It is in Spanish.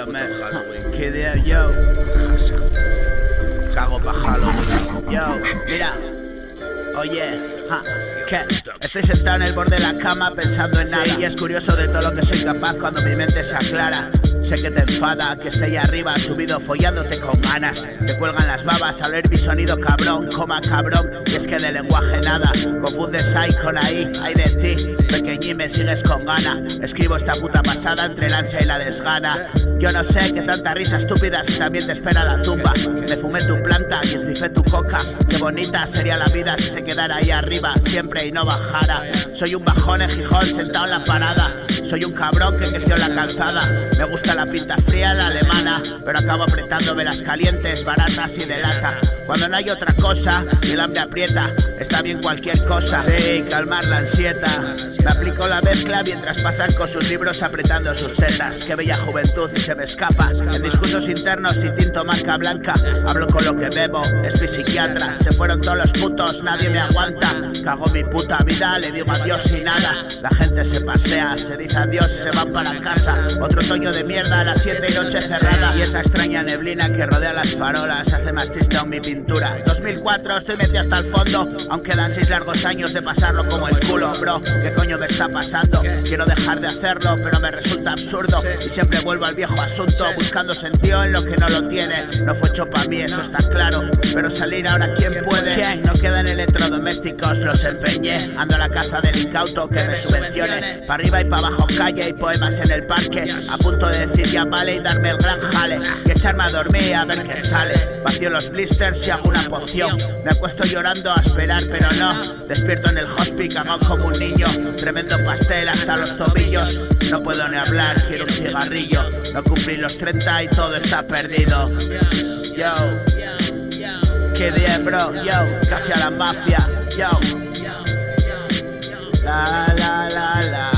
Yeah, man. Que de yo. Cago pa' Halloween. Yo, mira. Oye, ¿qué? Estoy sentado en el borde de la cama pensando en nada. Y es curioso de todo lo que soy capaz cuando mi mente se aclara. Sé que te enfada, que esté ahí arriba, subido follándote con ganas. Te cuelgan las babas al oír mi sonido cabrón, coma cabrón. Y es que de lenguaje nada, confundes ahí con ahí, hay de ti. Pequeñín me sigues con gana. Escribo esta puta pasada entre el ansia y la desgana. Yo no sé qué tanta risa estúpida si también te espera la tumba. Me fumé tu planta y esnifé tu coca. Qué bonita sería la vida si se quedara ahí arriba siempre y no bajara. Soy un bajón en Gijón sentado en la parada. Soy un cabrón que creció en la calzada. Me gusta la pinta fría, la alemana, pero acabo apretándome las calientes, baratas y de lata. Cuando no hay otra cosa y el hambre aprieta, está bien cualquier cosa. Sí, calmar la ansieta. Me aplico la mezcla mientras pasan con sus libros apretando sus tetas. Qué bella juventud y se me escapa. En discursos internos y tinto marca blanca. Hablo con lo que bebo, es mi psiquiatra. Se fueron todos los putos, nadie me aguanta. Cago mi puta vida, le digo adiós y nada. La gente se pasea, se dice adiós y se van para casa. Otro otoño de mierda a las 7 y noche cerrada. Y esa extraña neblina que rodea las farolas hace más triste aún mi pintura. 2004, estoy metido hasta el fondo. Aún quedan 6 largos años de pasarlo como el culo, bro. ¿Qué coño me está pasando? Quiero dejar de hacerlo, pero me resulta absurdo. Y siempre vuelvo al viejo asunto, buscando sentido en lo que no lo tiene. No fue hecho para mí, eso está claro. Pero salir ahora, ¿quién puede? ¿Quién? No quedan electrodomésticos, los empeñé. Ando a la caza del incauto que me subvencione. Pa' arriba y pa' abajo calle y poemas en el parque. A punto de decir ya vale y darme el gran jale. Y echarme a dormir a ver qué sale. Vacío los blisters y hago una poción. Me acuesto llorando a esperar, pero no. Despierto en el hospital, cagado como un niño. Tremendo pastel hasta los tobillos. No puedo ni hablar, quiero un cigarrillo. No cumplí los 30 y todo está perdido. Yo, que bien, bro, yo, casi a la mafia, yo. La la la la.